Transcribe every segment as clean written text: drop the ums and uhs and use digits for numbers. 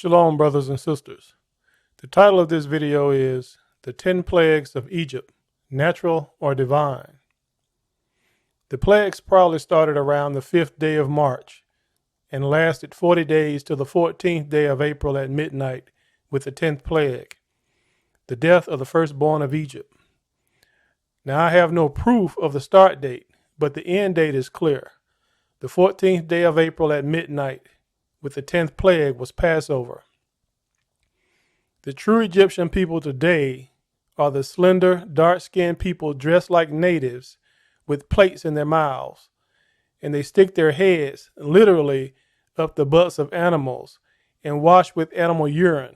Shalom, brothers and sisters. The title of this video is The 10 Plagues of Egypt, Natural or Divine. The plagues probably started around the 5th day of March and lasted 40 days to the 14th day of April at midnight with the 10th plague, the death of the firstborn of Egypt. Now I have no proof of the start date, but the end date is clear. The 14th day of April at midnight with the 10th plague was Passover. The true Egyptian people today are the slender, dark-skinned people dressed like natives with plates in their mouths, and they stick their heads literally up the butts of animals and wash with animal urine.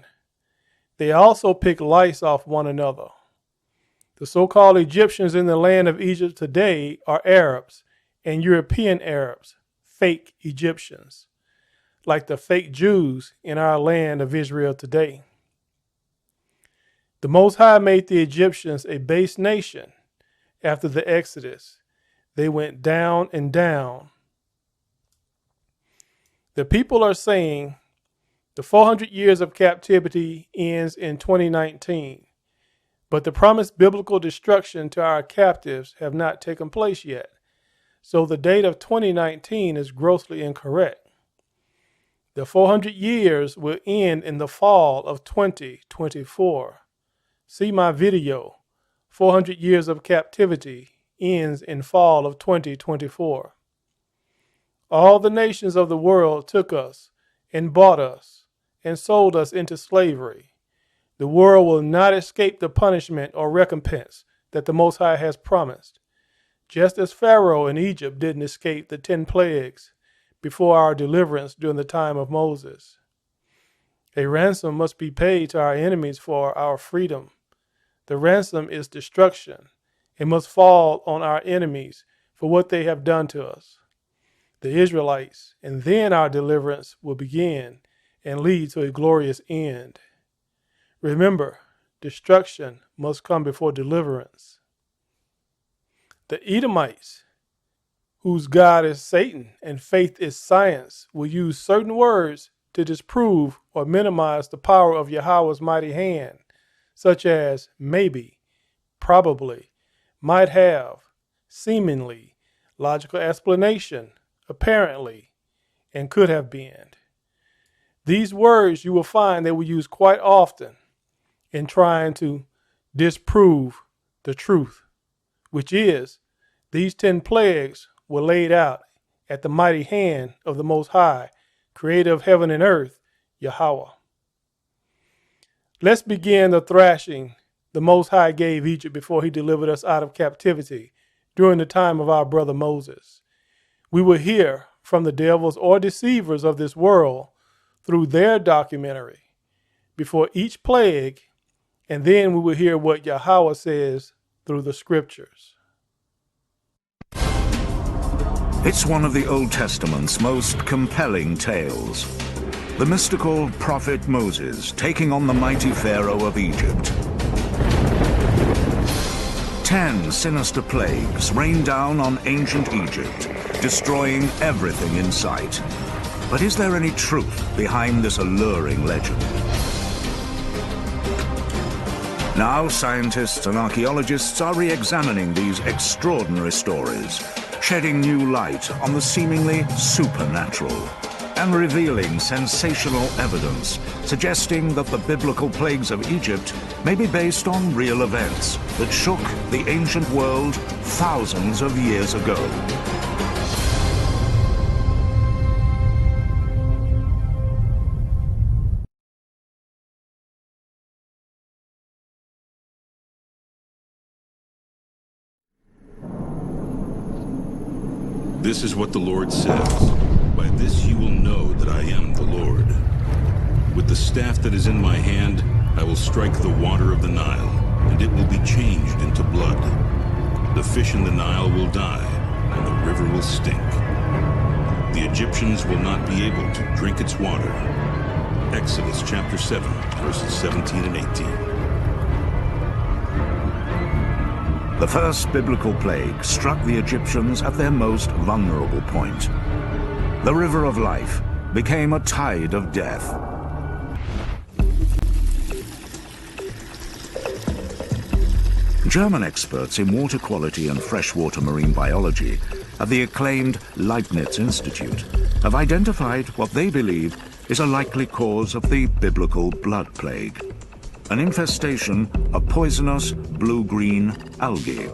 They also pick lice off one another. The so-called Egyptians in the land of Egypt today are Arabs and European Arabs, fake Egyptians, like the fake Jews in our land of Israel today. The Most High made the Egyptians a base nation after the Exodus. They went down and down. The people are saying the 400 years of captivity ends in 2019, but the promised biblical destruction to our captives have not taken place yet, so the date of 2019 is grossly incorrect. The 400 years will end in the fall of 2024. See my video, 400 Years of Captivity Ends in Fall of 2024. All the nations of the world took us and bought us and sold us into slavery. The world will not escape the punishment or recompense that the Most High has promised, just as Pharaoh in Egypt didn't escape the 10 plagues before our deliverance during the time of Moses. A ransom must be paid to our enemies for our freedom. The ransom is destruction. It must fall on our enemies for what they have done to us, the Israelites, and then our deliverance will begin and lead to a glorious end. Remember, destruction must come before deliverance. The Edomites, whose God is Satan and faith is science, will use certain words to disprove or minimize the power of Yahawah's mighty hand, such as maybe, probably, might have, seemingly, logical explanation, apparently, and could have been. These words you will find they will use quite often in trying to disprove the truth, which is these 10 plagues were laid out at the mighty hand of the Most High, creator of heaven and earth, YAHAWAH. Let's begin the thrashing the Most High gave Egypt before he delivered us out of captivity during the time of our brother Moses. We will hear from the devils or deceivers of this world through their documentary before each plague, and then we will hear what YAHAWAH says through the scriptures. It's one of the Old Testament's most compelling tales. The mystical prophet Moses taking on the mighty Pharaoh of Egypt. 10 sinister plagues rained down on ancient Egypt, destroying everything in sight. But is there any truth behind this alluring legend? Now scientists and archaeologists are re-examining these extraordinary stories, shedding new light on the seemingly supernatural. and revealing sensational evidence suggesting that the biblical plagues of Egypt may be based on real events that shook the ancient world thousands of years ago. This is what the Lord says. By this you will know that I am the Lord. With the staff that is in my hand, I will strike the water of the Nile, and it will be changed into blood. The fish in the Nile will die, and the river will stink. The Egyptians will not be able to drink its water. Exodus chapter 7, verses 17 and 18. The first biblical plague struck the Egyptians at their most vulnerable point. The river of life became a tide of death. German experts in water quality and freshwater marine biology at the acclaimed Leibniz Institute have identified what they believe is a likely cause of the biblical blood plague: an infestation of poisonous blue-green algae.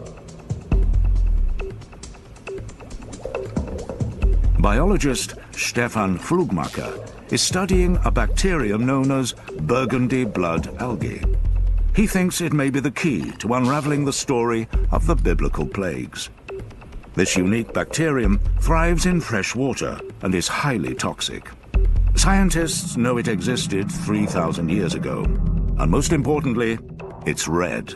Biologist Stefan Flugmacher is studying a bacterium known as burgundy blood algae. He thinks it may be the key to unraveling the story of the biblical plagues. This unique bacterium thrives in fresh water and is highly toxic. Scientists know it existed 3,000 years ago. And most importantly, it's red.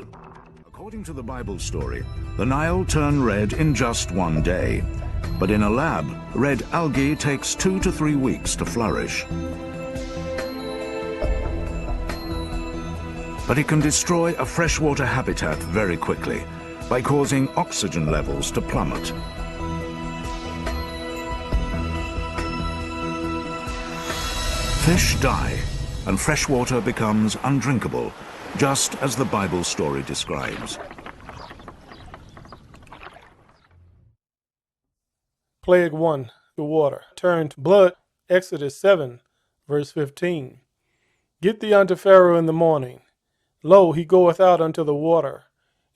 According to the Bible story, the Nile turned red in just one day. But in a lab, red algae takes 2 to 3 weeks to flourish. But it can destroy a freshwater habitat very quickly by causing oxygen levels to plummet. Fish die, and freshwater becomes undrinkable, just as the Bible story describes. Plague 1, the water, turned to blood. Exodus 7, verse 15. Get thee unto Pharaoh in the morning. Lo, he goeth out unto the water,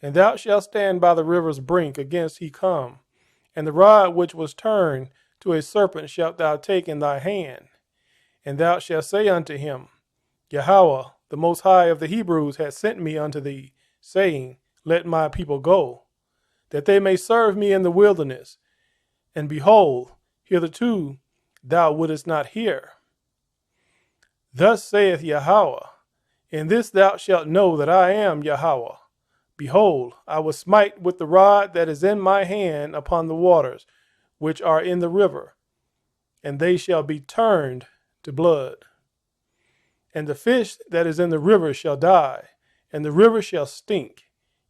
and thou shalt stand by the river's brink against he come. And the rod which was turned to a serpent shalt thou take in thy hand. And thou shalt say unto him, YAHAWAH, the Most High of the Hebrews, hath sent me unto thee, saying, Let my people go, that they may serve me in the wilderness. And behold, hitherto thou wouldest not hear. Thus saith YAHAWAH, In this thou shalt know that I am YAHAWAH. Behold, I will smite with the rod that is in my hand upon the waters, which are in the river, and they shall be turned to blood. And the fish that is in the river shall die, and the river shall stink,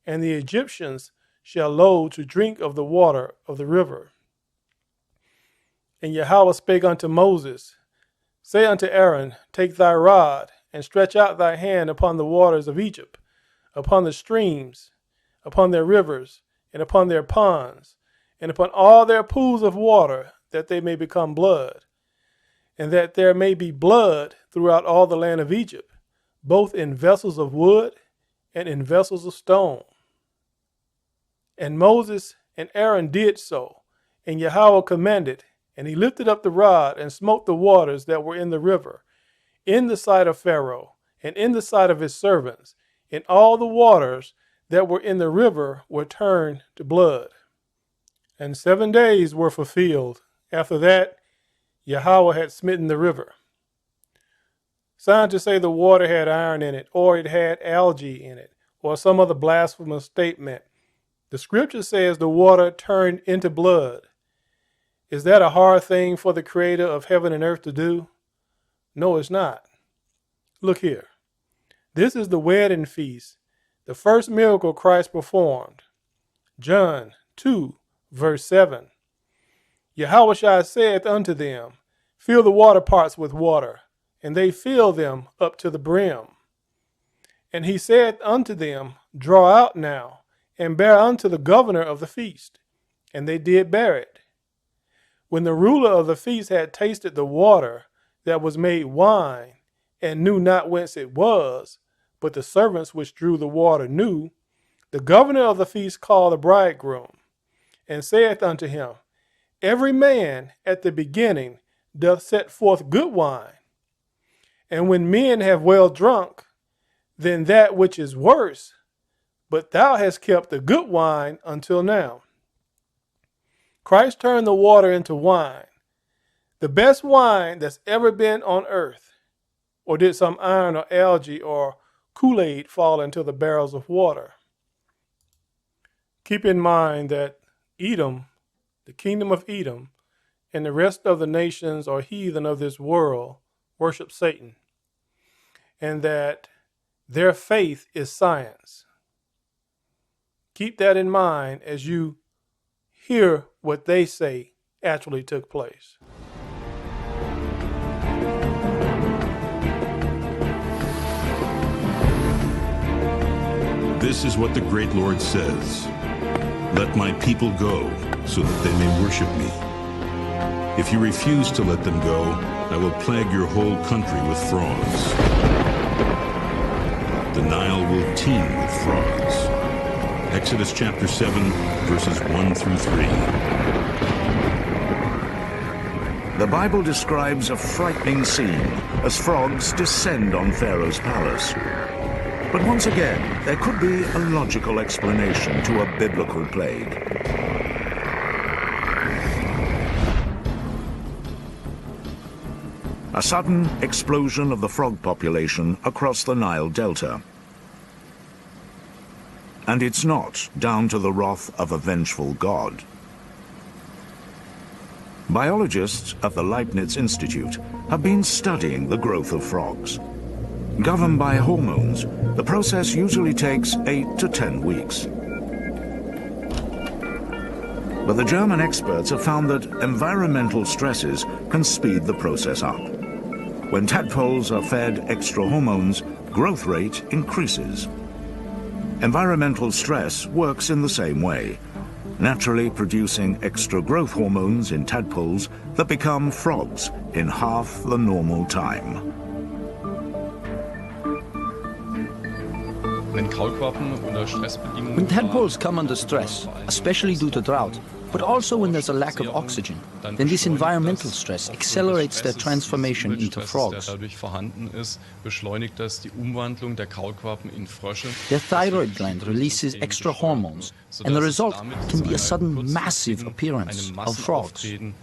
and the Egyptians shall loathe to drink of the water of the river. And Yahweh spake unto Moses, Say unto Aaron, Take thy rod, and stretch out thy hand upon the waters of Egypt, upon the streams, upon their rivers, and upon their ponds, and upon all their pools of water, that they may become blood, and that there may be blood throughout all the land of Egypt, both in vessels of wood and in vessels of stone. And Moses and Aaron did so, and Yahweh commanded, and he lifted up the rod and smote the waters that were in the river, in the sight of Pharaoh, and in the sight of his servants, and all the waters that were in the river were turned to blood. And 7 days were fulfilled. After that, Yahweh had smitten the river. Scientists say the water had iron in it, or it had algae in it, or some other blasphemous statement. The scripture says the water turned into blood. Is that a hard thing for the creator of heaven and earth to do? No, it's not. Look here. This is the wedding feast, the first miracle Christ performed. John 2, verse 7. Yahushua saith unto them, Fill the water pots with water. And they filled them up to the brim. And he said unto them, Draw out now, and bear unto the governor of the feast. And they did bear it. When the ruler of the feast had tasted the water that was made wine, and knew not whence it was, but the servants which drew the water knew, the governor of the feast called the bridegroom, and saith unto him, Every man at the beginning doth set forth good wine, and when men have well drunk, then that which is worse, but thou hast kept the good wine until now. Christ turned the water into wine, the best wine that's ever been on earth. Or did some iron or algae or Kool-Aid fall into the barrels of water? Keep in mind that Edom, the kingdom of Edom, and the rest of the nations or heathen of this world worship Satan, and that their faith is science. Keep that in mind as you hear what they say actually took place. This is what the great Lord says. Let my people go, so that they may worship me. If you refuse to let them go, I will plague your whole country with frogs. The Nile will teem with frogs. Exodus chapter 7, verses 1 through 3. The Bible describes a frightening scene as frogs descend on Pharaoh's palace. But once again, there could be a logical explanation to a biblical plague. A sudden explosion of the frog population across the Nile Delta. And it's not down to the wrath of a vengeful god. Biologists at the Leibniz Institute have been studying the growth of frogs. Governed by hormones, the process usually takes 8 to 10 weeks. But the German experts have found that environmental stresses can speed the process up. When tadpoles are fed extra hormones, growth rate increases. Environmental stress works in the same way, naturally producing extra growth hormones in tadpoles that become frogs in half the normal time. When tadpoles come under stress, especially due to drought, but also when there's a lack of oxygen, then this environmental stress accelerates their transformation into frogs. Their thyroid gland releases extra hormones, and the result can be a sudden massive appearance of frogs. In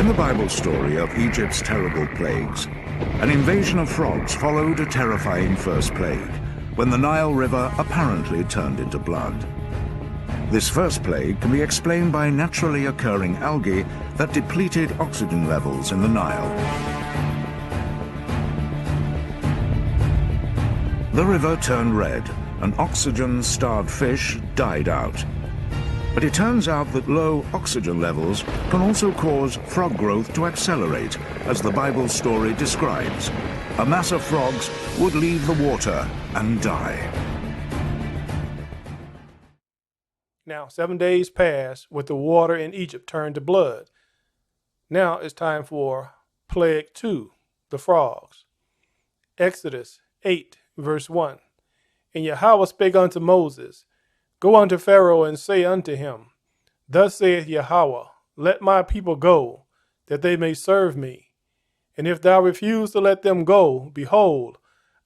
the Bible story of Egypt's terrible plagues, an invasion of frogs followed a terrifying first plague, when the Nile River apparently turned into blood. This first plague can be explained by naturally occurring algae that depleted oxygen levels in the Nile. The river turned red, and oxygen-starved fish died out. But it turns out that low oxygen levels can also cause frog growth to accelerate, as the Bible story describes. A mass of frogs would leave the water and die. Now, 7 days passed with the water in Egypt turned to blood. Now it's time for Plague 2, the frogs. Exodus 8, verse 1. And YAHAWAH spake unto Moses, Go unto Pharaoh and say unto him, Thus saith YAHAWAH, Let my people go, that they may serve me. And if thou refuse to let them go, behold,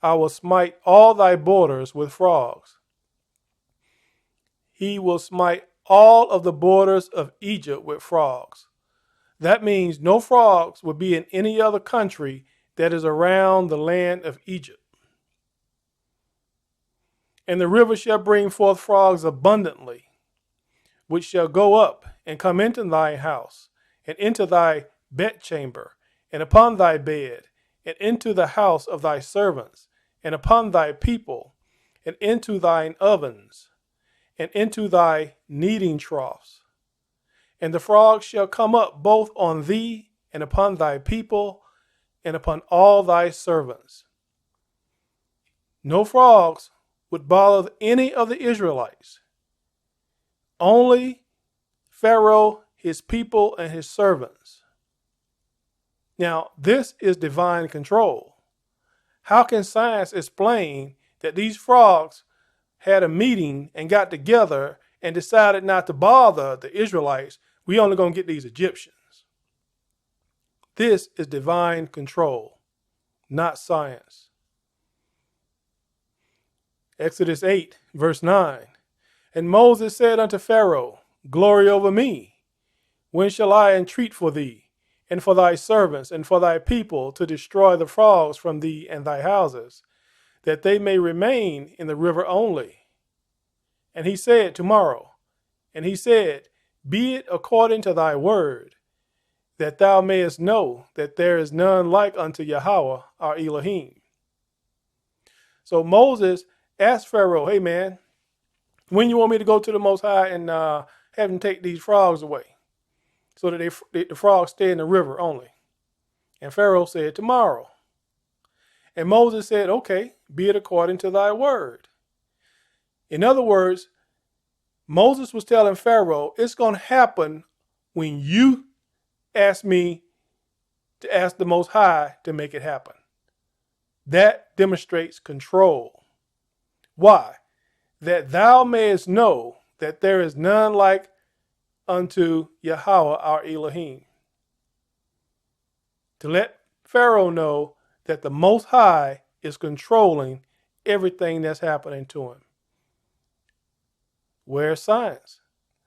I will smite all thy borders with frogs. He will smite all of the borders of Egypt with frogs. That means no frogs will be in any other country that is around the land of Egypt. And the river shall bring forth frogs abundantly, which shall go up and come into thy house, and into thy bedchamber, and upon thy bed, and into the house of thy servants, and upon thy people, and into thine ovens, and into thy kneading troughs. And the frogs shall come up both on thee, and upon thy people, and upon all thy servants. No frogs would bother any of the Israelites. Only Pharaoh, his people, and his servants. Now, this is divine control. How can science explain that these frogs had a meeting and got together and decided not to bother the Israelites? We only going to get these Egyptians. This is divine control, not science. Exodus 8, verse 9. And Moses said unto Pharaoh, Glory over me. When shall I entreat for thee, and for thy servants, and for thy people, to destroy the frogs from thee and thy houses, that they may remain in the river only? And he said, Tomorrow. And he said, Be it according to thy word, that thou mayest know that there is none like unto YAHAWAH our Elohim. So Moses asked Pharaoh, hey man, when you want me to go to the Most High and have him take these frogs away so that the frogs stay in the river only? And Pharaoh said, tomorrow. And Moses said, okay, be it according to thy word. In other words, Moses was telling Pharaoh, it's going to happen when you ask me to ask the Most High to make it happen. That demonstrates control. Why? That thou mayest know that there is none like unto YAHAWAH our Elohim. To let Pharaoh know that the Most High is controlling everything that's happening to him. Where's science?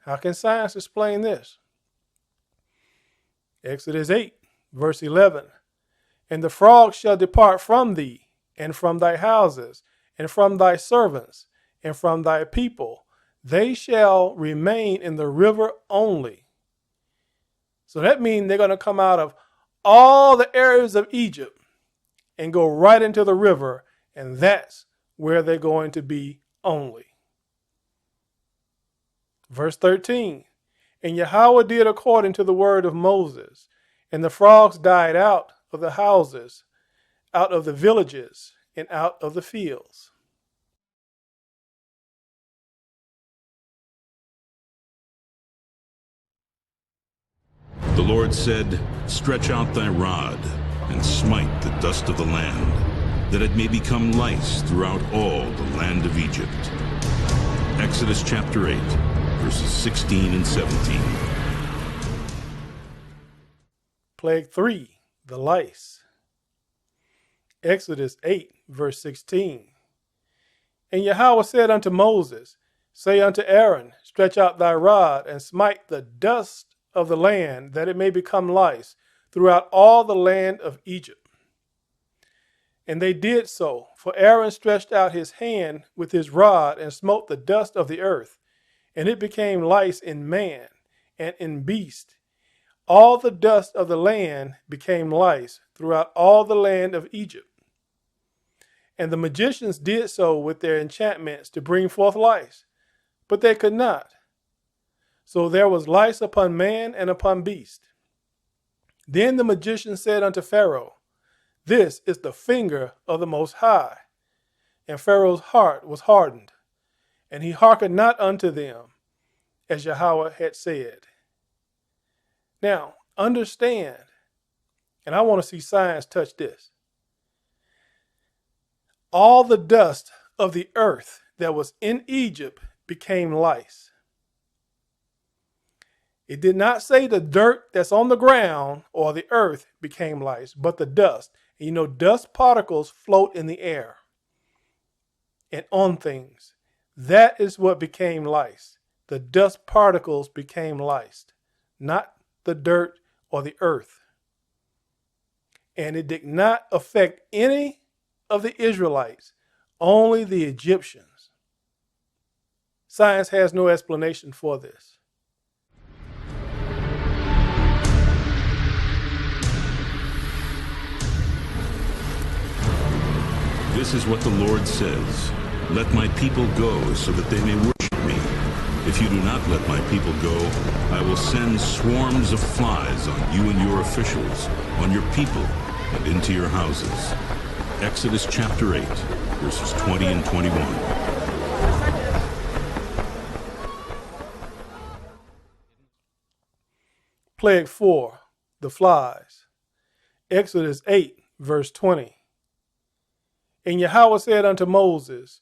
How can science explain this? Exodus 8, verse 11. And the frogs shall depart from thee, and from thy houses, and from thy servants, and from thy people. They shall remain in the river only. So that means they're going to come out of all the areas of Egypt and go right into the river, and that's where they're going to be only. Verse 13. And YAHAWAH did according to the word of Moses, and the frogs died out of the houses, out of the villages, and out of the fields. The Lord said, Stretch out thy rod, and smite the dust of the land, that it may become lice throughout all the land of Egypt. Exodus chapter 8, verses 16 and 17. Plague 3, the lice. Exodus 8, verse 16. And YAHAWAH said unto Moses, Say unto Aaron, Stretch out thy rod, and smite the dust of the land, that it may become lice throughout all the land of Egypt. And they did so, for Aaron stretched out his hand with his rod, and smote the dust of the earth, and it became lice in man and in beast. All the dust of the land became lice throughout all the land of Egypt. And the magicians did so with their enchantments to bring forth lice, but they could not. So there was lice upon man and upon beast. Then the magician said unto Pharaoh, This is the finger of the Most High. And Pharaoh's heart was hardened, and he hearkened not unto them, as YAHAWAH had said. Now, understand, and I want to see science touch this. All the dust of the earth that was in Egypt became lice. It did not say the dirt that's on the ground or the earth became lice, but the dust. And you know, dust particles float in the air and on things. That is what became lice. The dust particles became lice, not the dirt or the earth. And it did not affect any of the Israelites, only the Egyptians. Science has no explanation for this. This is what the Lord says. Let my people go so that they may worship me. If you do not let my people go, I will send swarms of flies on you and your officials, on your people, and into your houses. Exodus chapter 8, verses 20 and 21. Plague 4, the flies. Exodus 8, verse 20. And Yahawah said unto Moses,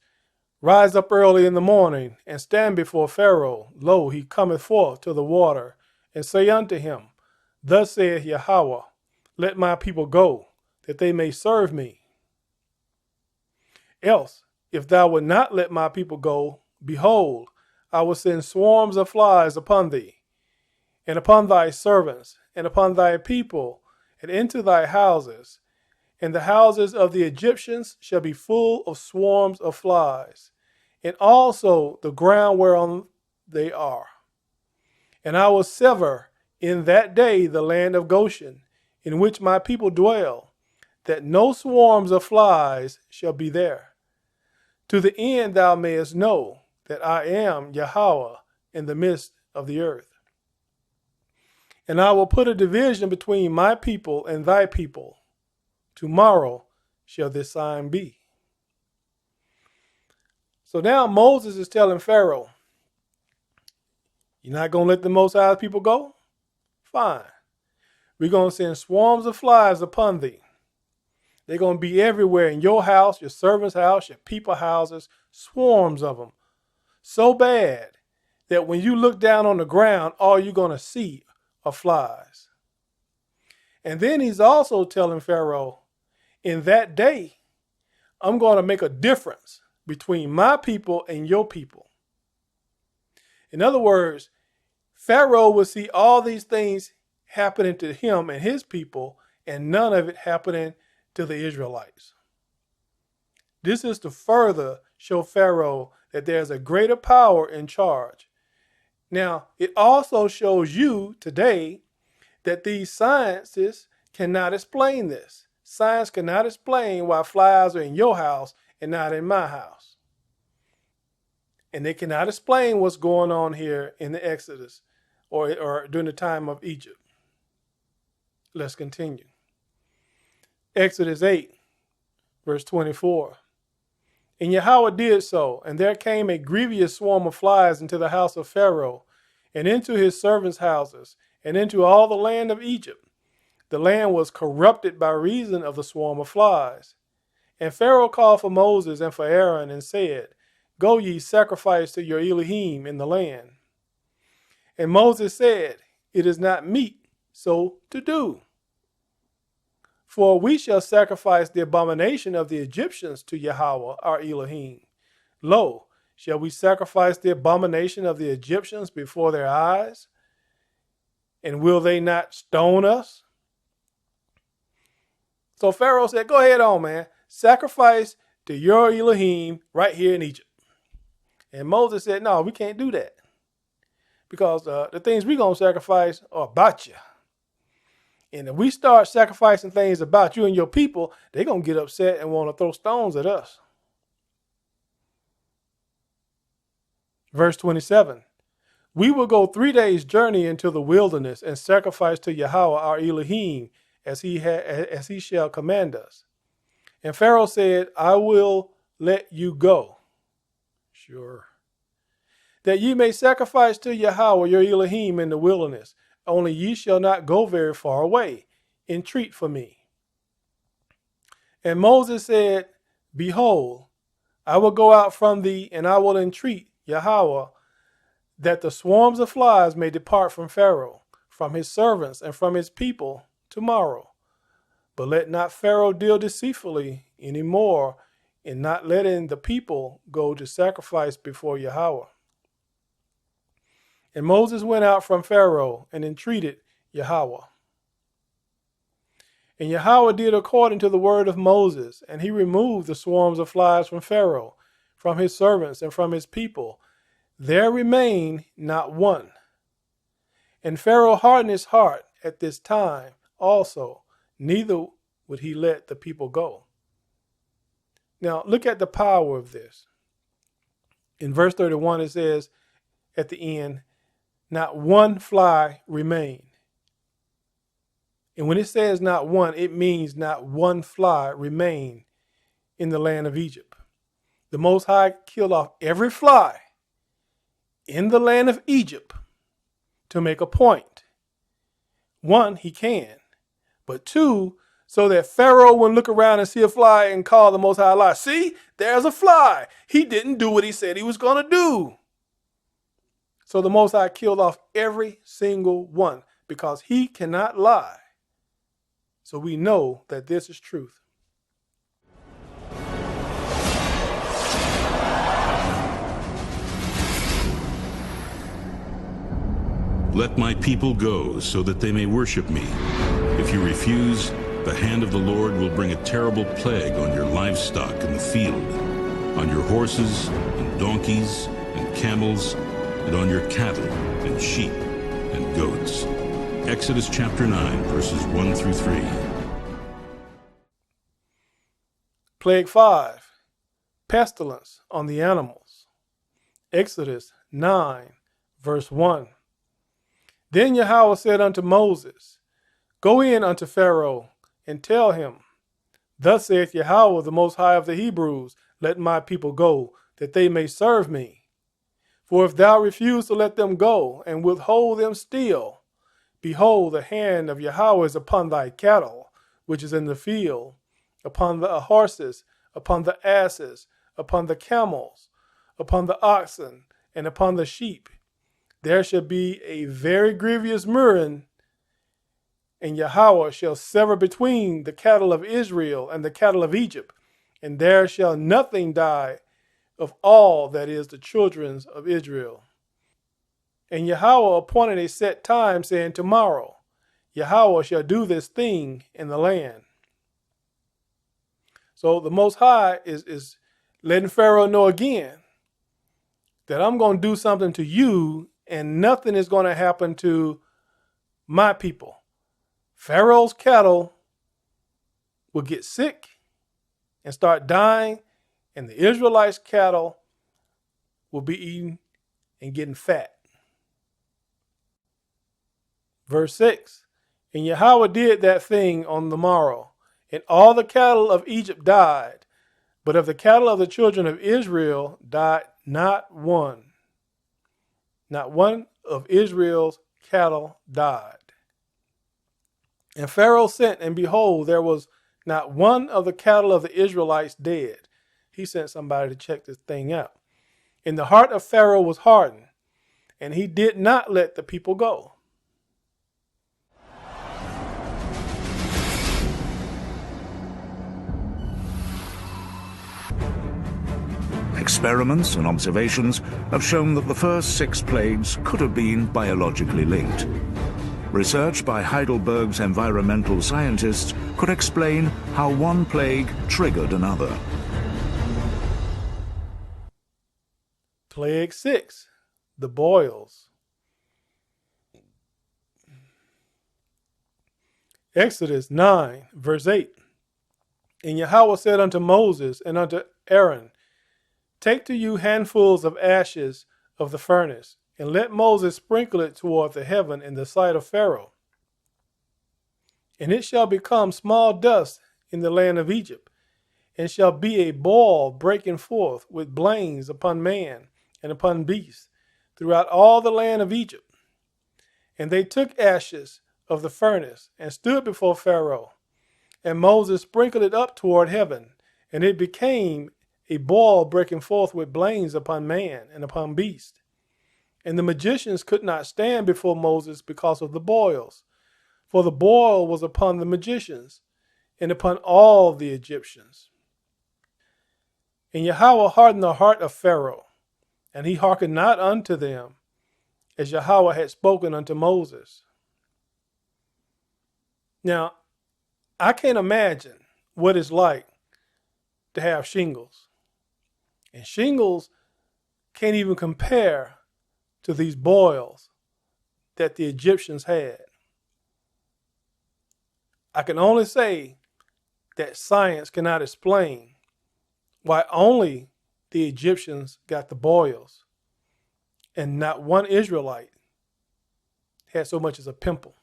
Rise up early in the morning, and stand before Pharaoh. Lo, he cometh forth to the water, and say unto him, Thus saith Yahawah, Let my people go, that they may serve me. Else, if thou wilt not let my people go, behold, I will send swarms of flies upon thee, and upon thy servants, and upon thy people, and into thy houses, and the houses of the Egyptians shall be full of swarms of flies, and also the ground whereon they are. And I will sever in that day the land of Goshen, in which my people dwell, that no swarms of flies shall be there, to the end thou mayest know that I am Yahawah in the midst of the earth. And I will put a division between my people and thy people. Tomorrow shall this sign be. So now Moses is telling Pharaoh, you're not going to let the Most High's people go? Fine. We're going to send swarms of flies upon thee. They're going to be everywhere in your house, your servant's house, your people's houses, swarms of them. So bad that when you look down on the ground, all you're going to see are flies. And then he's also telling Pharaoh, in that day, I'm going to make a difference between my people and your people. In other words, Pharaoh will see all these things happening to him and his people, and none of it happening to the Israelites. This is to further show Pharaoh that there's a greater power in charge. Now, it also shows you today that these sciences cannot explain this. Science cannot explain why flies are in your house and not in my house. And they cannot explain what's going on here in the Exodus or during the time of Egypt. Let's continue. Exodus 8, verse 24. And Yahawah did so, and there came a grievous swarm of flies into the house of Pharaoh, and into his servants' houses, and into all the land of Egypt. The land was corrupted by reason of the swarm of flies. And Pharaoh called for Moses and for Aaron, and said, Go ye, sacrifice to your Elohim in the land. And Moses said, It is not meet so to do. For we shall sacrifice the abomination of the Egyptians to Yahawah our Elohim. Lo, shall we sacrifice the abomination of the Egyptians before their eyes? And will they not stone us? So Pharaoh said, go ahead on, man. Sacrifice to your Elohim right here in Egypt. And Moses said, no, we can't do that. Because the things we're going to sacrifice are about you. And if we start sacrificing things about you and your people, they're going to get upset and want to throw stones at us. Verse 27. We will go 3 days' journey into the wilderness and sacrifice to Yahawah our Elohim as he shall command us. And Pharaoh said, I will let you go. Sure. That ye may sacrifice to Yahawah your Elohim in the wilderness. Only ye shall not go very far away. Entreat for me. And Moses said, Behold, I will go out from thee, and I will entreat Yahawah, that the swarms of flies may depart from Pharaoh, from his servants, and from his people tomorrow. But let not Pharaoh deal deceitfully any more in not letting the people go to sacrifice before Yahawah. And Moses went out from Pharaoh and entreated Yahawah. And Yahawah did according to the word of Moses, and he removed the swarms of flies from Pharaoh, from his servants, and from his people. There remained not one. And Pharaoh hardened his heart at this time also, neither would he let the people go. Now look at the power of this. In verse 31 it says at the end, not one fly remained. And when it says not one, it means not one fly remained in the land of Egypt. The Most High killed off every fly in the land of Egypt to make a point. one, he can. But two, so that Pharaoh wouldn't look around and see a fly and call the Most High a liar. See, there's a fly. He didn't do what he said he was going to do. So the Most High killed off every single one because he cannot lie. So we know that this is truth. Let my people go so that they may worship me. If you refuse, the hand of the Lord will bring a terrible plague on your livestock in the field, on your horses and donkeys and camels, and on your cattle and sheep and goats. Exodus chapter 9, verses 1 through 3. Plague 5, pestilence on the animals. Exodus 9, verse 1. Then Yahawah said unto Moses, Go in unto Pharaoh, and tell him, Thus saith Yahawah, the Most High of the Hebrews, Let my people go, that they may serve me. For if thou refuse to let them go, and withhold them still, behold, the hand of Yahawah is upon thy cattle, which is in the field, upon the horses, upon the asses, upon the camels, upon the oxen, and upon the sheep. There shall be a very grievous murrain, and Yahawah shall sever between the cattle of Israel and the cattle of Egypt, and there shall nothing die of all that is the children of Israel. And Yahawah appointed a set time, saying, Tomorrow Yahawah shall do this thing in the land. So the Most High is letting Pharaoh know again that I'm going to do something to you, and nothing is going to happen to my people. Pharaoh's cattle will get sick and start dying, and the Israelites' cattle will be eating and getting fat. Verse 6, And Yahawah did that thing on the morrow, and all the cattle of Egypt died, but of the cattle of the children of Israel died not one. Not one of Israel's cattle died. And Pharaoh sent, and behold, there was not one of the cattle of the Israelites dead. He sent somebody to check this thing out. And the heart of Pharaoh was hardened, and he did not let the people go. Experiments and observations have shown that the first 6 plagues could have been biologically linked. Research by Heidelberg's environmental scientists could explain how one plague triggered another. Plague 6, the boils. Exodus 9, verse 8. And Yahawah said unto Moses and unto Aaron, Take to you handfuls of ashes of the furnace, and let Moses sprinkle it toward the heaven in the sight of Pharaoh. And it shall become small dust in the land of Egypt, and shall be a boil breaking forth with blains upon man and upon beast throughout all the land of Egypt. And they took ashes of the furnace and stood before Pharaoh, and Moses sprinkled it up toward heaven, and it became a boil breaking forth with blains upon man and upon beast. And the magicians could not stand before Moses because of the boils, for the boil was upon the magicians and upon all the Egyptians. And Yahawah hardened the heart of Pharaoh, and he hearkened not unto them, as Yahawah had spoken unto Moses. Now, I can't imagine what it's like to have shingles. And shingles can't even compare to these boils that the Egyptians had. I can only say that science cannot explain why only the Egyptians got the boils and not one Israelite had so much as a pimple.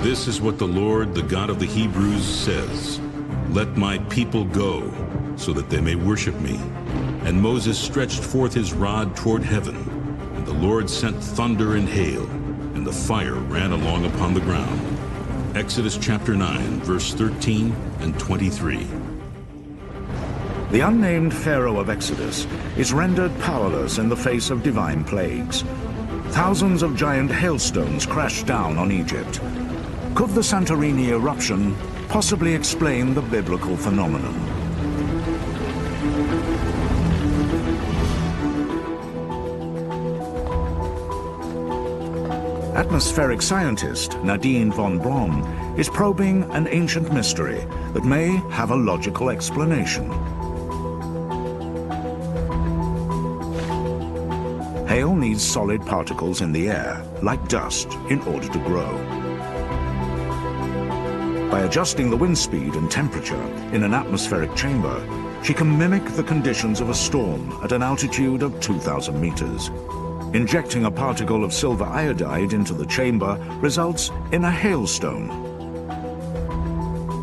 This is what the Lord, the God of the Hebrews, says. Let my people go, so that they may worship me. And Moses stretched forth his rod toward heaven, and the Lord sent thunder and hail, and the fire ran along upon the ground. Exodus chapter 9, verse 13 and 23. The unnamed Pharaoh of Exodus is rendered powerless in the face of divine plagues. Thousands of giant hailstones crashed down on Egypt. Could the Santorini eruption possibly explain the biblical phenomenon? Atmospheric scientist Nadine von Braun is probing an ancient mystery that may have a logical explanation. Hail needs solid particles in the air, like dust, in order to grow. By adjusting the wind speed and temperature in an atmospheric chamber, she can mimic the conditions of a storm at an altitude of 2,000 meters. Injecting a particle of silver iodide into the chamber results in a hailstone.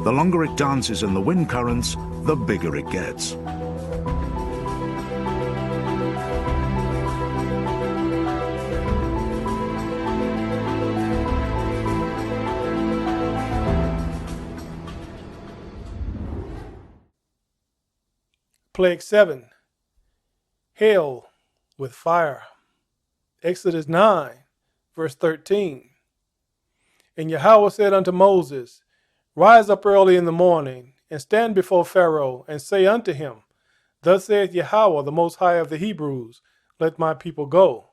The longer it dances in the wind currents, the bigger it gets. Plague 7. Hail with fire. Exodus 9, verse 13. And Yahawah said unto Moses, Rise up early in the morning, and stand before Pharaoh, and say unto him, Thus saith Yahawah, the Most High of the Hebrews, Let my people go,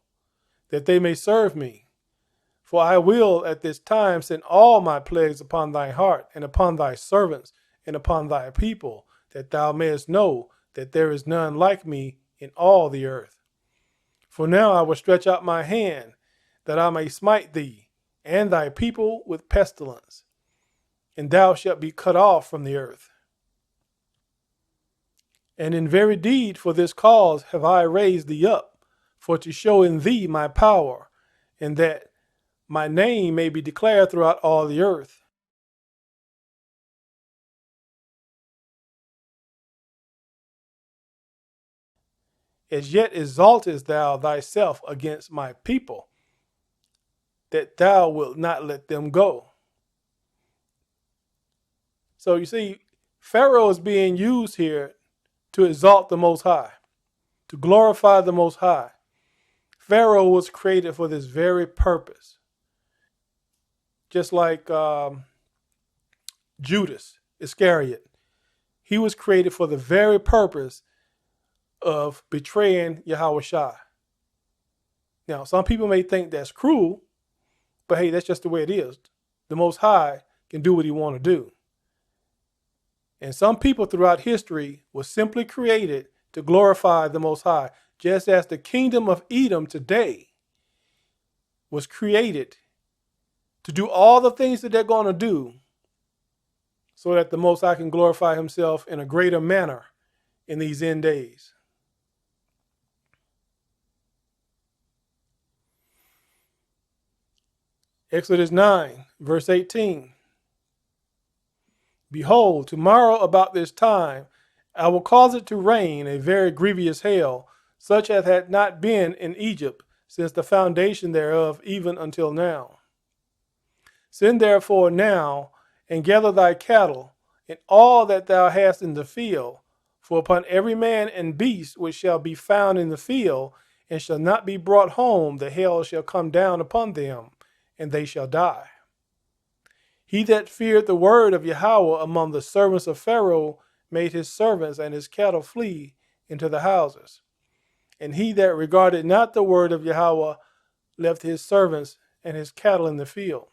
that they may serve me. For I will at this time send all my plagues upon thy heart, and upon thy servants, and upon thy people, that thou mayest know that there is none like me in all the earth. For now I will stretch out my hand, that I may smite thee and thy people with pestilence, and thou shalt be cut off from the earth. And in very deed for this cause have I raised thee up, for to show in thee my power, and that my name may be declared throughout all the earth. As yet exaltest thou thyself against my people, that thou wilt not let them go. So you see, Pharaoh is being used here to exalt the Most High, to glorify the Most High. Pharaoh was created for this very purpose. Just like Judas Iscariot, he was created for the very purpose of betraying YAHAWAH. Now, some people may think that's cruel, but hey, that's just the way it is. The Most High can do what he want to do. And some people throughout history were simply created to glorify the Most High, just as the kingdom of Edom today was created to do all the things that they're going to do so that the Most High can glorify himself in a greater manner in these end days. Exodus 9, verse 18. Behold, tomorrow about this time I will cause it to rain a very grievous hail, such as had not been in Egypt since the foundation thereof even until now. Send therefore now and gather thy cattle and all that thou hast in the field, for upon every man and beast which shall be found in the field and shall not be brought home, the hail shall come down upon them, and they shall die. He that feared the word of Yahawah among the servants of Pharaoh made his servants and his cattle flee into the houses. And he that regarded not the word of Yahawah left his servants and his cattle in the field.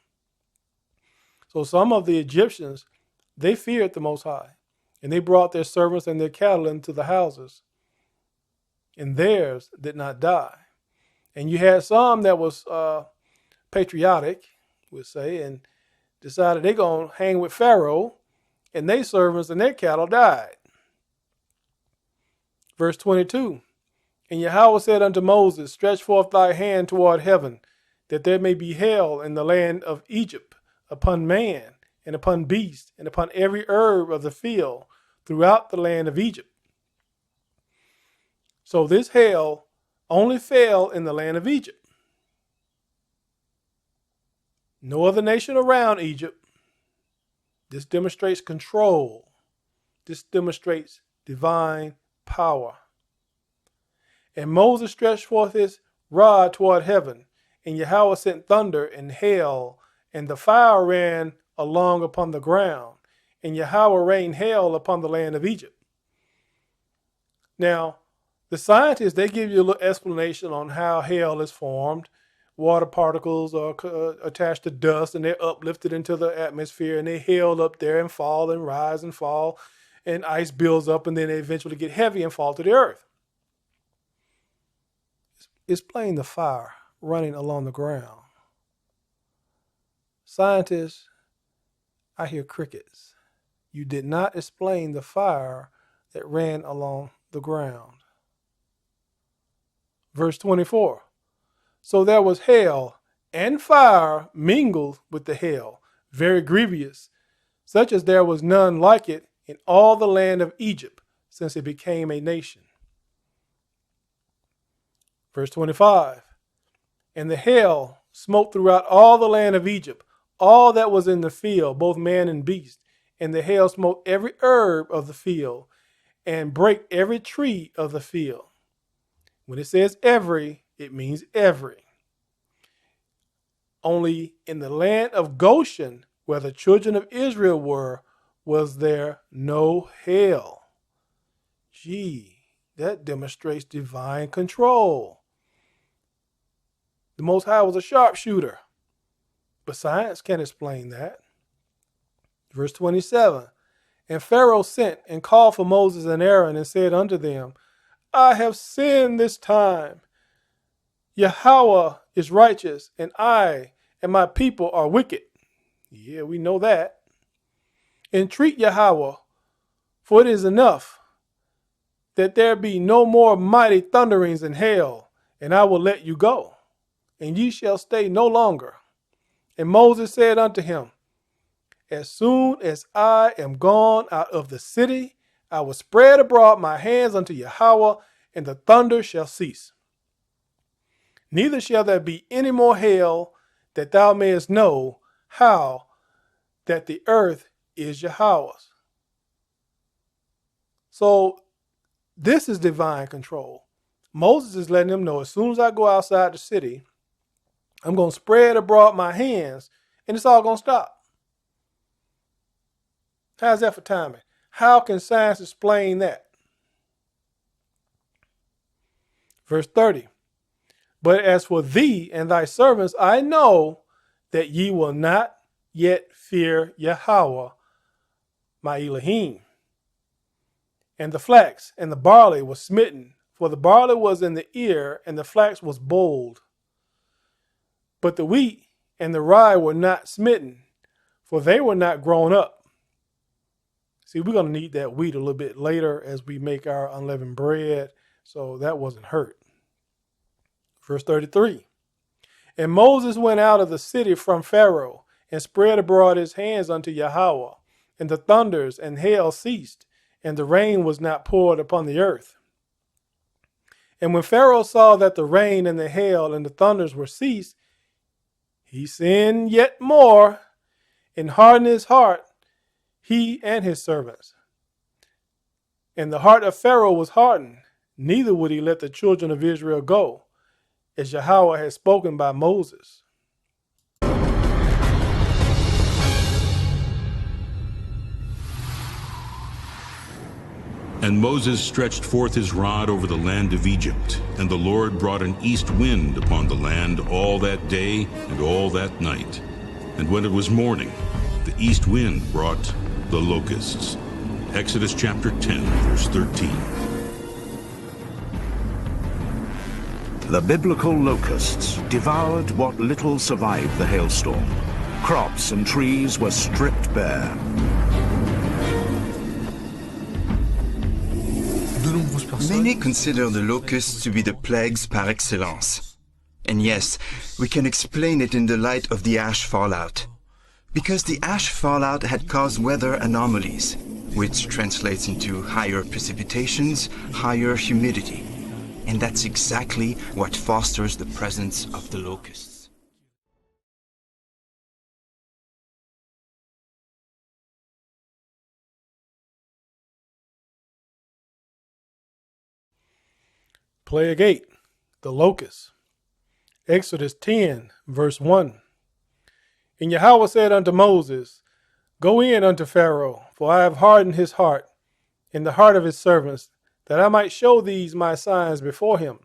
So some of the Egyptians, they feared the Most High, and they brought their servants and their cattle into the houses, and theirs did not die. And you had some that was patriotic, we'll say, and decided they're going to hang with Pharaoh, and their servants and their cattle died. Verse 22, And Yahawah said unto Moses, Stretch forth thy hand toward heaven, that there may be hail in the land of Egypt, upon man, and upon beast, and upon every herb of the field, throughout the land of Egypt. So this hail only fell in the land of Egypt. No other nation around Egypt. This demonstrates control. This demonstrates divine power. And Moses stretched forth his rod toward heaven, and Yahawah sent thunder and hail, and the fire ran along upon the ground, and Yahawah rained hail upon the land of Egypt. Now, the scientists, they give you a little explanation on how hail is formed. Water particles are attached to dust, and they're uplifted into the atmosphere, and they hail up there and fall and rise and fall, and ice builds up, and then they eventually get heavy and fall to the earth. Explain the fire running along the ground. Scientists, I hear crickets. You did not explain the fire that ran along the ground. Verse 24. So there was hail and fire mingled with the hail, very grievous, such as there was none like it in all the land of Egypt since it became a nation. Verse 25. And the hail smote throughout all the land of Egypt, all that was in the field, both man and beast. And the hail smote every herb of the field, and brake every tree of the field. When it says every, it means every. Only in the land of Goshen, where the children of Israel were, was there no hail. Gee, that demonstrates divine control. The Most High was a sharpshooter, but science can't explain that. Verse 27, and Pharaoh sent and called for Moses and Aaron and said unto them, I have sinned this time. Yahawah is righteous, and I and my people are wicked. Yeah, we know that. Entreat Yahawah, for it is enough that there be no more mighty thunderings and hail, and I will let you go, and ye shall stay no longer. And Moses said unto him, as soon as I am gone out of the city, I will spread abroad my hands unto Yahawah, and the thunder shall cease. Neither shall there be any more hail, that thou mayest know how that the earth is Yahawah's. So this is divine control. Moses is letting them know, as soon as I go outside the city, I'm going to spread abroad my hands, and it's all going to stop. How's that for timing? How can science explain that? Verse 30. But as for thee and thy servants, I know that ye will not yet fear Yahawah, my Elohim. And the flax and the barley was smitten, for the barley was in the ear, and the flax was bold. But the wheat and the rye were not smitten, for they were not grown up. See, we're going to need that wheat a little bit later as we make our unleavened bread, so that wasn't hurt. Verse 33. And Moses went out of the city from Pharaoh, and spread abroad his hands unto Yahawah, and the thunders and hail ceased, and the rain was not poured upon the earth. And when Pharaoh saw that the rain and the hail and the thunders were ceased, he sinned yet more, and hardened his heart, he and his servants. And the heart of Pharaoh was hardened, neither would he let the children of Israel go, as Yahawah had spoken by Moses. And Moses stretched forth his rod over the land of Egypt, and the Lord brought an east wind upon the land all that day and all that night. And when it was morning, the east wind brought the locusts. Exodus chapter 10, verse 13. The biblical locusts devoured what little survived the hailstorm. Crops and trees were stripped bare. Many consider the locusts to be the plagues par excellence. And yes, we can explain it in the light of the ash fallout. Because the ash fallout had caused weather anomalies, which translates into higher precipitations, higher humidity. And that's exactly what fosters the presence of the locusts. Plague 8, the locusts. Exodus 10, verse 1. And Yahawah said unto Moses, Go in unto Pharaoh, for I have hardened his heart, and the heart of his servants, that I might show these my signs before him,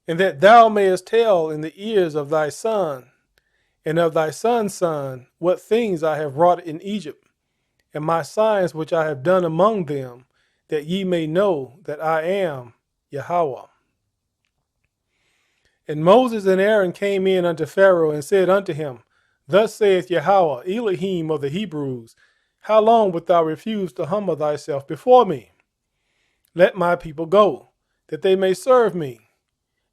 and that thou mayest tell in the ears of thy son, and of thy son's son, what things I have wrought in Egypt, and my signs which I have done among them, that ye may know that I am Yahawah. And Moses and Aaron came in unto Pharaoh and said unto him, Thus saith Yahawah, Elohim of the Hebrews, How long wilt thou refuse to humble thyself before me? Let my people go, that they may serve me.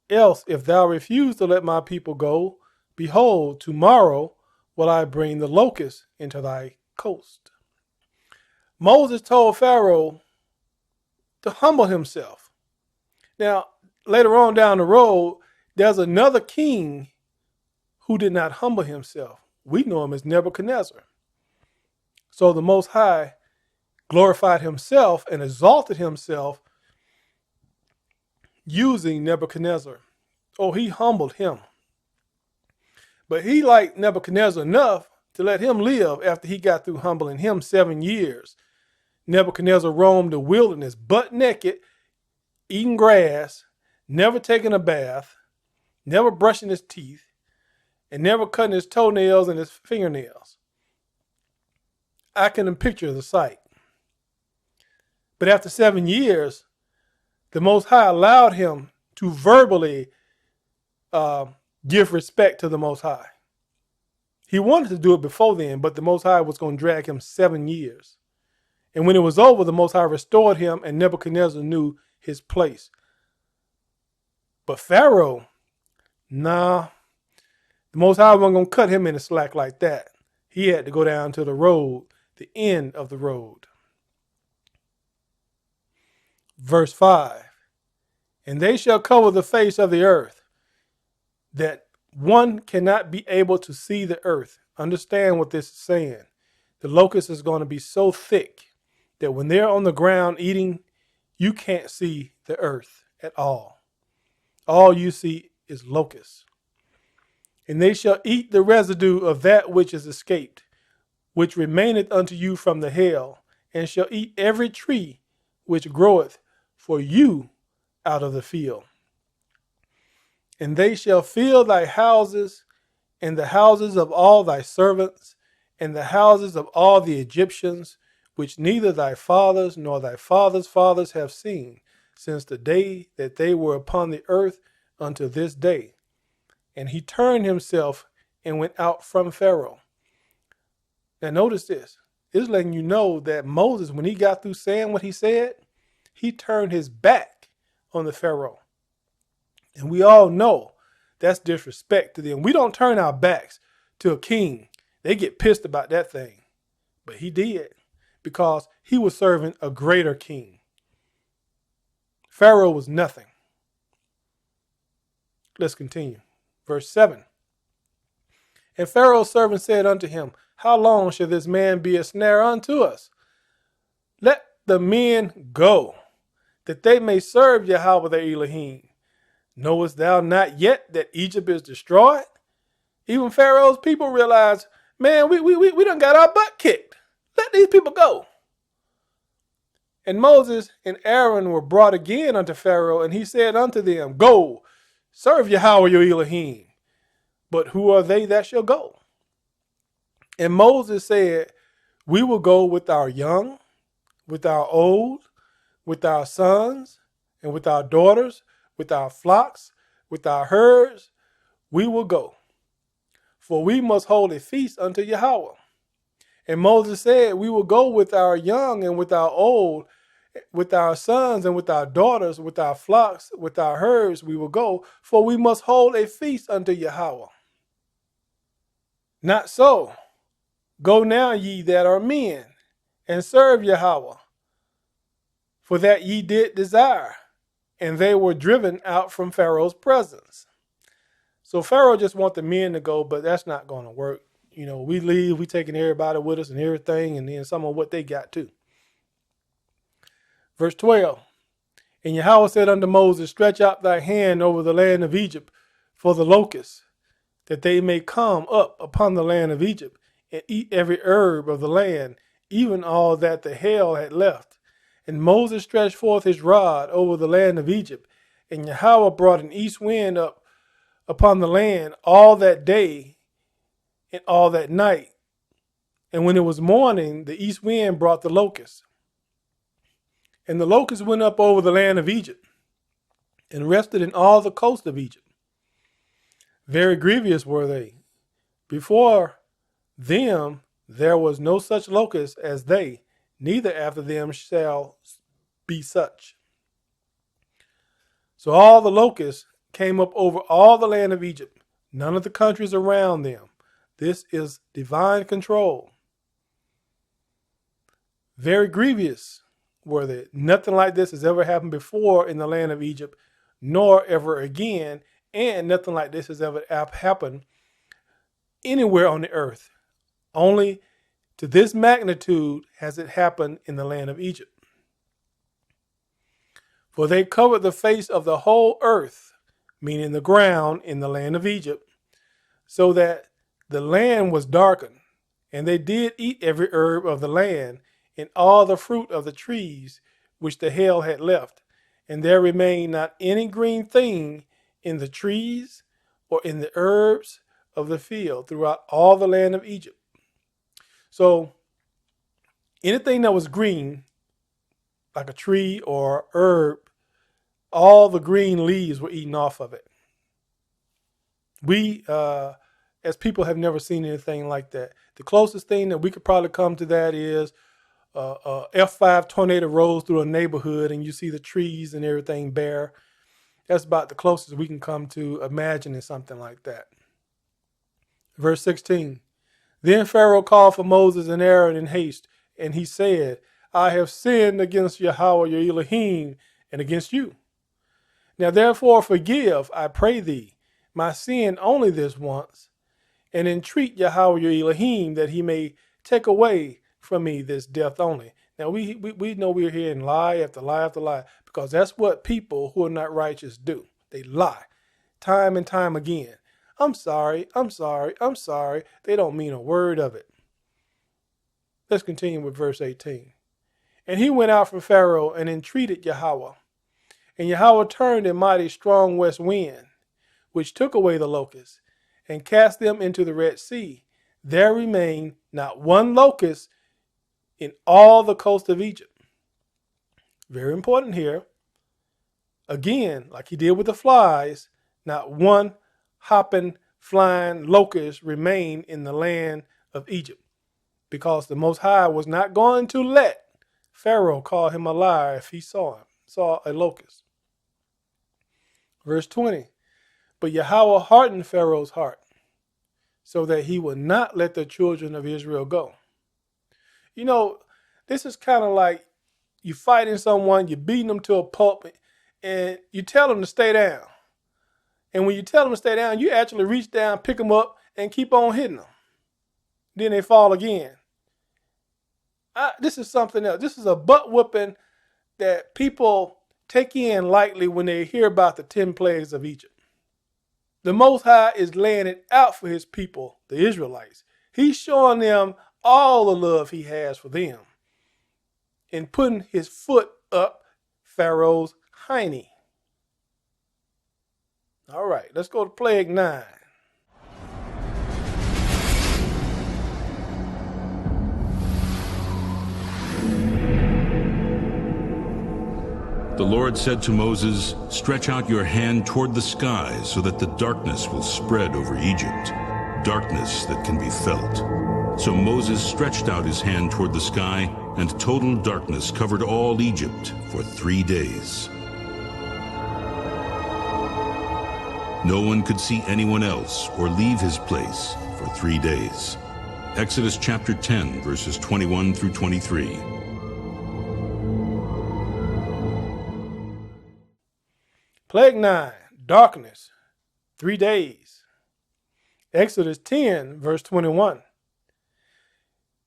Else, if thou refuse to let my people go, behold, tomorrow will I bring the locusts into thy coast. Moses told Pharaoh to humble himself. Now, later on down the road, there's another king who did not humble himself. We know him as Nebuchadnezzar. So the Most High glorified himself and exalted himself using Nebuchadnezzar. Oh, he humbled him. But he liked Nebuchadnezzar enough to let him live after he got through humbling him 7 years. Nebuchadnezzar roamed the wilderness butt naked, eating grass, never taking a bath, never brushing his teeth, and never cutting his toenails and his fingernails. I can picture the sight. But after 7 years, the Most High allowed him to verbally give respect to the Most High. He wanted to do it before then, but the Most High was going to drag him 7 years. And when it was over, the Most High restored him, and Nebuchadnezzar knew his place. But Pharaoh, nah, the Most High wasn't going to cut him in the slack like that. He had to go down to the road, the end of the road. Verse 5, And they shall cover the face of the earth, that one cannot be able to see the earth. Understand what this is saying. The locust is going to be so thick that when they're on the ground eating, you can't see the earth at all. All you see is locusts. And they shall eat the residue of that which is escaped, which remaineth unto you from the hail, and shall eat every tree which groweth for you out of the field. And they shall fill thy houses, and the houses of all thy servants, and the houses of all the Egyptians, which neither thy fathers nor thy fathers' fathers have seen, since the day that they were upon the earth unto this day. And he turned himself and went out from Pharaoh. Now notice this. It's letting you know that Moses, when he got through saying what he said, he turned his back on the Pharaoh. And we all know that's disrespect to them. We don't turn our backs to a king. They get pissed about that thing. But he did, because he was serving a greater king. Pharaoh was nothing. Let's continue. Verse 7. And Pharaoh's servant said unto him, How long shall this man be a snare unto us? Let the men go, that they may serve Yahawah their Elohim. Knowest thou not yet that Egypt is destroyed? Even Pharaoh's people realize, man, we done got our butt kicked. Let these people go. And Moses and Aaron were brought again unto Pharaoh, and he said unto them, Go, serve Yahawah your Elohim. But who are they that shall go? And Moses said, We will go with our young, with our old, with our sons, and with our daughters, with our flocks, with our herds, we will go. For we must hold a feast unto Yahawah. And Moses said, We will go with our young and with our old, with our sons and with our daughters, with our flocks, with our herds, we will go, for we must hold a feast unto Yahawah. Not so. Go now, ye that are men, and serve Yahawah, for that ye did desire, and they were driven out from Pharaoh's presence. So Pharaoh just wants the men to go, but that's not going to work. You know, we leave, we taking everybody with us and everything, and then some of what they got too. Verse 12, and Yahweh said unto Moses, stretch out thy hand over the land of Egypt for the locusts, that they may come up upon the land of Egypt and eat every herb of the land, even all that the hail had left. And Moses stretched forth his rod over the land of Egypt, and Yahweh brought an east wind up upon the land all that day and all that night. And when it was morning, the east wind brought the locusts. And the locusts went up over the land of Egypt and rested in all the coast of Egypt. Very grievous were they. Before them there was no such locust as they, neither after them shall be such. So all the locusts came up over all the land of Egypt, none of the countries around them. This is divine control. Very grievous were they. Nothing like this has ever happened before in the land of Egypt, nor ever again, and nothing like this has ever happened anywhere on the earth. Only to this magnitude has it happened in the land of Egypt. For they covered the face of the whole earth, meaning the ground in the land of Egypt, so that the land was darkened, and they did eat every herb of the land, and all the fruit of the trees which the hail had left. And there remained not any green thing in the trees or in the herbs of the field throughout all the land of Egypt. So anything that was green, like a tree or herb, all the green leaves were eaten off of it. We, as people, have never seen anything like that. The closest thing that we could probably come to that is F5 tornado rolls through a neighborhood and you see the trees and everything bare. That's about the closest we can come to imagining something like that. Verse 16. Then Pharaoh called for Moses and Aaron in haste, and he said, I have sinned against Yahawah your Elohim and against you. Now therefore forgive, I pray thee, my sin only this once, and entreat Yahawah your Elohim that he may take away from me this death only. Now we know we're hearing lie after lie after lie, because that's what people who are not righteous do. They lie time and time again. I'm sorry, I'm sorry, I'm sorry. They don't mean a word of it. Let's continue with verse 18. And he went out from Pharaoh and entreated Yahawah. And Yahawah turned a mighty strong west wind, which took away the locusts, and cast them into the Red Sea. There remained not one locust in all the coast of Egypt. Very important here. Again, like he did with the flies, not one hopping, flying locust remained in the land of Egypt, because the Most High was not going to let Pharaoh call him a liar if he saw a locust. Verse 20. But Yahawah hardened Pharaoh's heart, so that he would not let the children of Israel go. You know, this is kind of like you fighting someone, you're beating them to a pulp, and you tell them to stay down. And when you tell them to stay down, you actually reach down, pick them up, and keep on hitting them. Then they fall again. This is something else. This is a butt whooping that people take in lightly when they hear about the 10 plagues of Egypt. The Most High is laying it out for his people, the Israelites. He's showing them all the love he has for them and putting his foot up Pharaoh's hiney. All right, let's go to plague 9. The Lord said to Moses, stretch out your hand toward the sky so that the darkness will spread over Egypt, darkness that can be felt. So Moses stretched out his hand toward the sky, and total darkness covered all Egypt for 3 days. No one could see anyone else or leave his place for 3 days. Exodus chapter 10, verses 21 through 23. Plague 9, darkness, 3 days. Exodus 10, verse 21.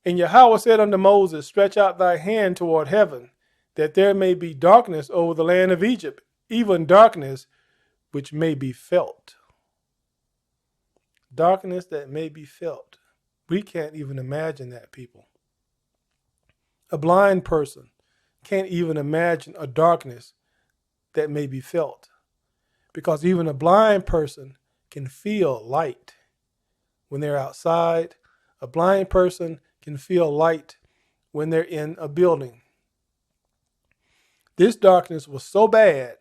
And Yahawah said unto Moses, stretch out thy hand toward heaven, that there may be darkness over the land of Egypt, even darkness which may be felt. Darkness that may be felt. We can't even imagine that, people. A blind person can't even imagine a darkness that may be felt, because even a blind person can feel light when they're outside. A blind person can feel light when they're in a building. This darkness was so bad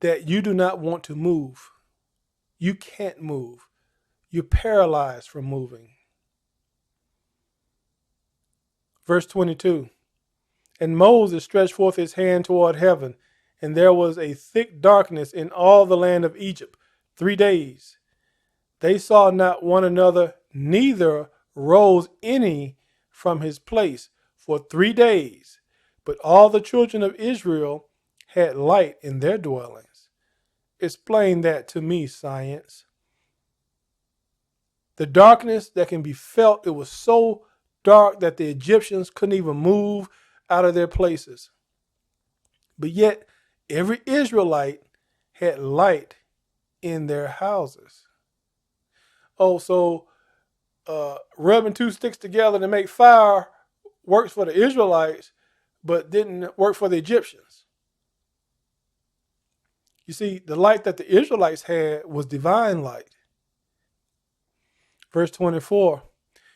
that you do not want to move. You can't move. You're paralyzed from moving. Verse 22. And Moses stretched forth his hand toward heaven, and there was a thick darkness in all the land of Egypt 3 days. They saw not one another, neither rose any from his place for 3 days. But all the children of Israel had light in their dwellings. Explain that to me, science. The darkness that can be felt, it was so dark that the Egyptians couldn't even move out of their places. But yet, every Israelite had light in their houses. Oh, so rubbing 2 sticks together to make fire works for the Israelites, but didn't work for the Egyptians. You see, the light that the Israelites had was divine light. Verse 24.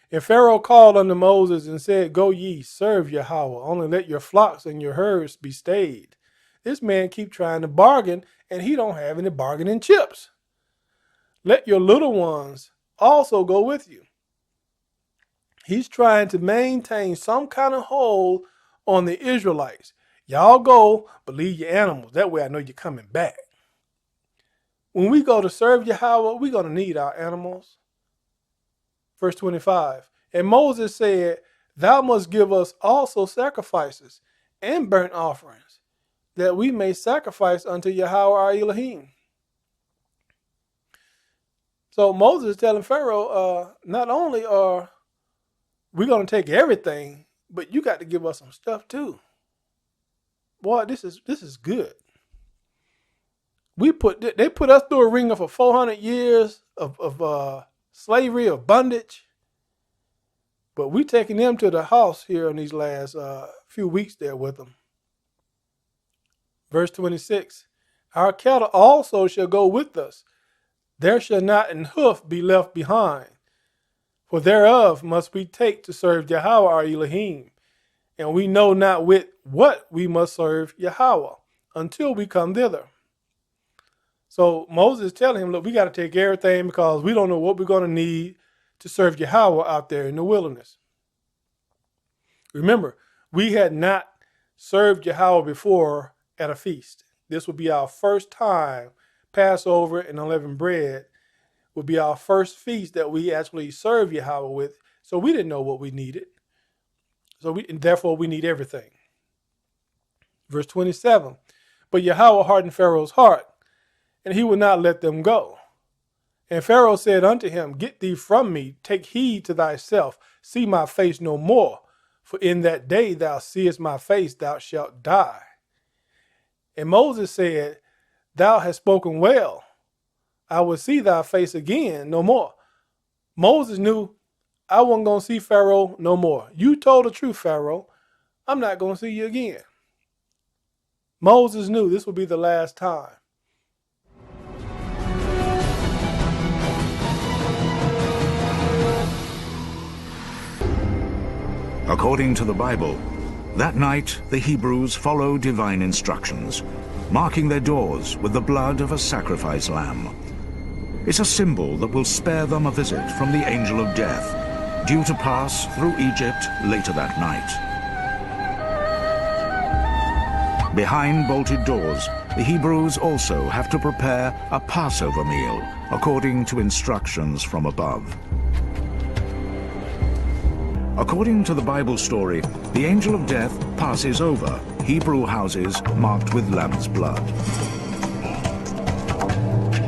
And Pharaoh called unto Moses and said, go ye, serve Yahawah, only let your flocks and your herds be stayed. This man keep trying to bargain, and he don't have any bargaining chips. Let your little ones also go with you. He's trying to maintain some kind of hold on the Israelites. Y'all go, but leave your animals. That way I know you're coming back. When we go to serve Yahawah, we're going to need our animals. Verse 25. And Moses said, thou must give us also sacrifices and burnt offerings, that we may sacrifice unto Yahawah our Elohim. So Moses is telling Pharaoh, not only are we going to take everything, but you got to give us some stuff too. Boy, this is good. They put us through a ringer for 400 years of slavery, of bondage. But we taking them to the house here in these last few weeks there with them. Verse 26. Our cattle also shall go with us. There shall not an hoof be left behind. For thereof must we take to serve Yahawah our Elohim. And we know not with what we must serve Yahawah until we come thither. So Moses is telling him, look, we got to take everything because we don't know what we're going to need to serve Yahawah out there in the wilderness. Remember, we had not served Yahawah before at a feast. This would be our first time. Passover and unleavened bread would be our first feast that we actually serve Yahawah with. So we didn't know what we needed. Therefore we need everything. Verse 27. But Yahawah hardened Pharaoh's heart, and he would not let them go. And Pharaoh said unto him, get thee from me, take heed to thyself, see my face no more. For in that day thou seest my face, thou shalt die. And Moses said, thou hast spoken well. I will see thy face again no more. Moses knew I wasn't going to see Pharaoh no more. You told the truth, Pharaoh. I'm not going to see you again. Moses knew this would be the last time. According to the Bible, that night the Hebrews followed divine instructions, marking their doors with the blood of a sacrifice lamb. It's a symbol that will spare them a visit from the angel of death, due to pass through Egypt later that night. Behind bolted doors, the Hebrews also have to prepare a Passover meal, according to instructions from above. According to the Bible story, the angel of death passes over Hebrew houses marked with lamb's blood,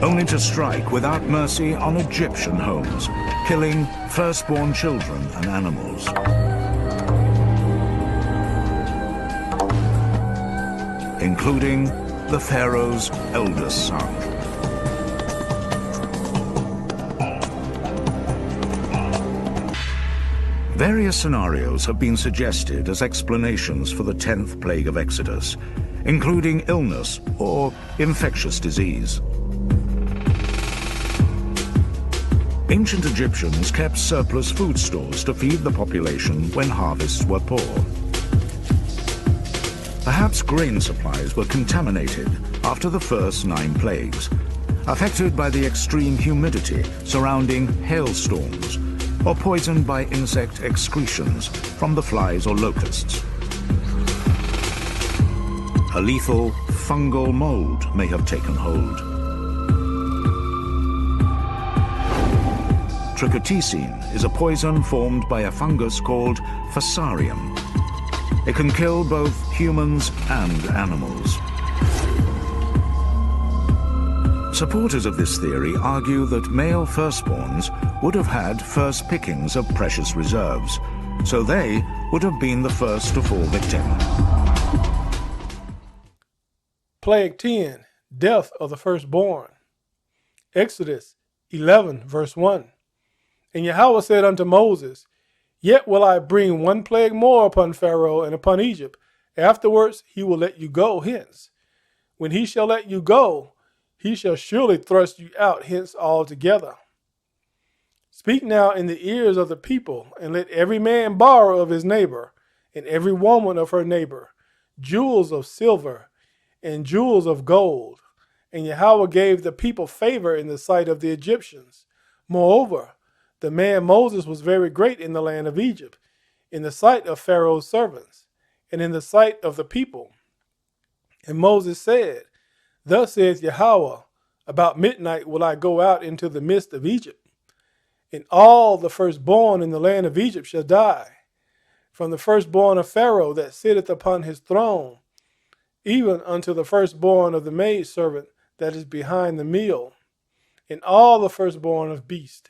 only to strike without mercy on Egyptian homes, killing firstborn children and animals. Including the Pharaoh's eldest son. Various scenarios have been suggested as explanations for the 10th plague of Exodus, including illness or infectious disease. Ancient Egyptians kept surplus food stores to feed the population when harvests were poor. Perhaps grain supplies were contaminated after the first 9 plagues, affected by the extreme humidity surrounding hailstorms, or poisoned by insect excretions from the flies or locusts. A lethal fungal mold may have taken hold. Trichotillin is a poison formed by a fungus called Fusarium. It can kill both humans and animals. Supporters of this theory argue that male firstborns would have had first pickings of precious reserves, so they would have been the first to fall victim. Plague 10, death of the firstborn. Exodus 11, verse 1. And Yahawah said unto Moses, Yet will I bring 1 plague more upon Pharaoh and upon Egypt. Afterwards he will let you go hence. When he shall let you go, he shall surely thrust you out hence altogether. Speak now in the ears of the people, and let every man borrow of his neighbor, and every woman of her neighbor, jewels of silver and jewels of gold. And Yahawah gave the people favor in the sight of the Egyptians. Moreover, the man Moses was very great in the land of Egypt, in the sight of Pharaoh's servants, and in the sight of the people. And Moses said, Thus saith Yahawah, about midnight will I go out into the midst of Egypt, and all the firstborn in the land of Egypt shall die, from the firstborn of Pharaoh that sitteth upon his throne, even unto the firstborn of the maidservant that is behind the mill, and all the firstborn of beast.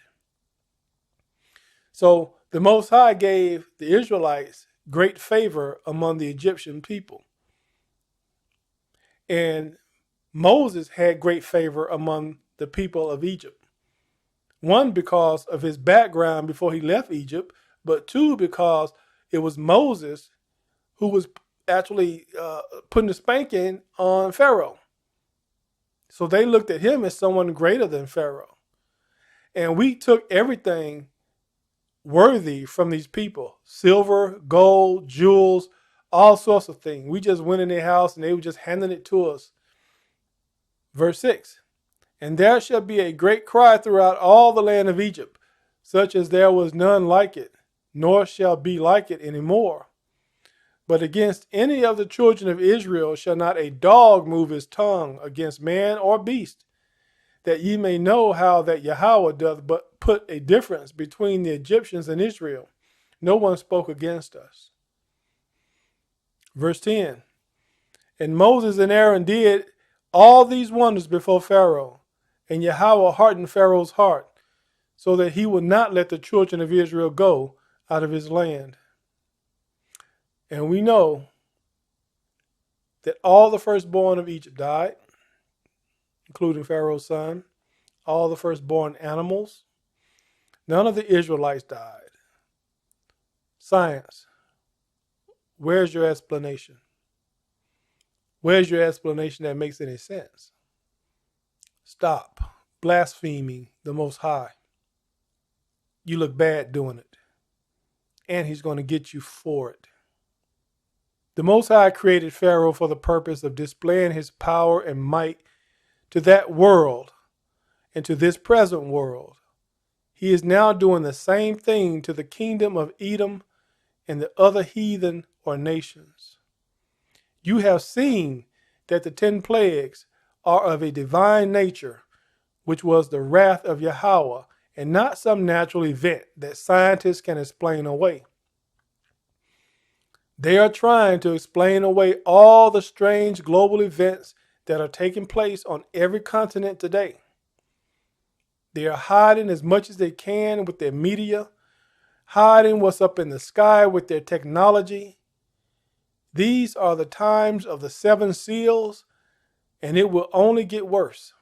So the Most High gave the Israelites great favor among the Egyptian people. And Moses had great favor among the people of Egypt. 1, because of his background before he left Egypt, but 2, because it was Moses who was actually putting the spanking on Pharaoh. So they looked at him as someone greater than Pharaoh. And we took everything worthy from these people: silver, gold, jewels, all sorts of things. We just went in their house and they were just handing it to us. Verse 6, And there shall be a great cry throughout all the land of Egypt, such as there was none like it, nor shall be like it any more. But against any of the children of Israel shall not a dog move his tongue against man or beast, that ye may know how that Yahawah doth but put a difference between the Egyptians and Israel. No one spoke against us. Verse 10, And Moses and Aaron did all these wonders before Pharaoh, and Yahawah hardened Pharaoh's heart, so that he would not let the children of Israel go out of his land. And we know that all the firstborn of Egypt died, including Pharaoh's son, all the firstborn animals. None of the Israelites died. Science, where's your explanation? Where's your explanation that makes any sense? Stop blaspheming the Most High. You look bad doing it, and he's going to get you for it. The Most High created Pharaoh for the purpose of displaying his power and might to that world and to this present world. He is now doing the same thing to the kingdom of Edom and the other heathen or nations. You have seen that the 10 plagues are of a divine nature, which was the wrath of Yahawah, and not some natural event that scientists can explain away. They are trying to explain away all the strange global events that are taking place on every continent today. They are hiding as much as they can with their media, hiding what's up in the sky with their technology. These are the times of the 7 seals, and it will only get worse.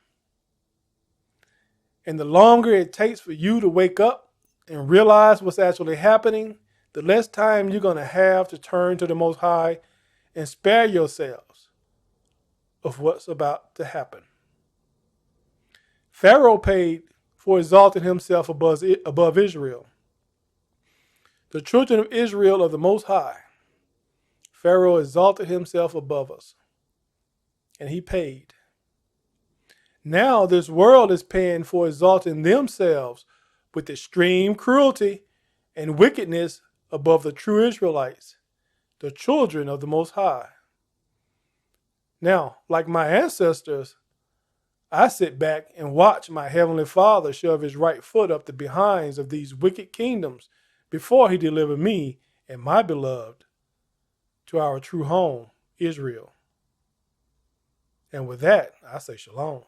And the longer it takes for you to wake up and realize what's actually happening, the less time you're going to have to turn to the Most High and spare yourselves of what's about to happen. Pharaoh paid for exalting himself above Israel. The children of Israel are the Most High. Pharaoh exalted himself above us, and he paid. Now this world is paying for exalting themselves with extreme cruelty and wickedness above the true Israelites, the children of the Most High. Now, like my ancestors, I sit back and watch my Heavenly Father shove his right foot up the behinds of these wicked kingdoms before he delivered me and my beloved to our true home, Israel. And with that, I say shalom.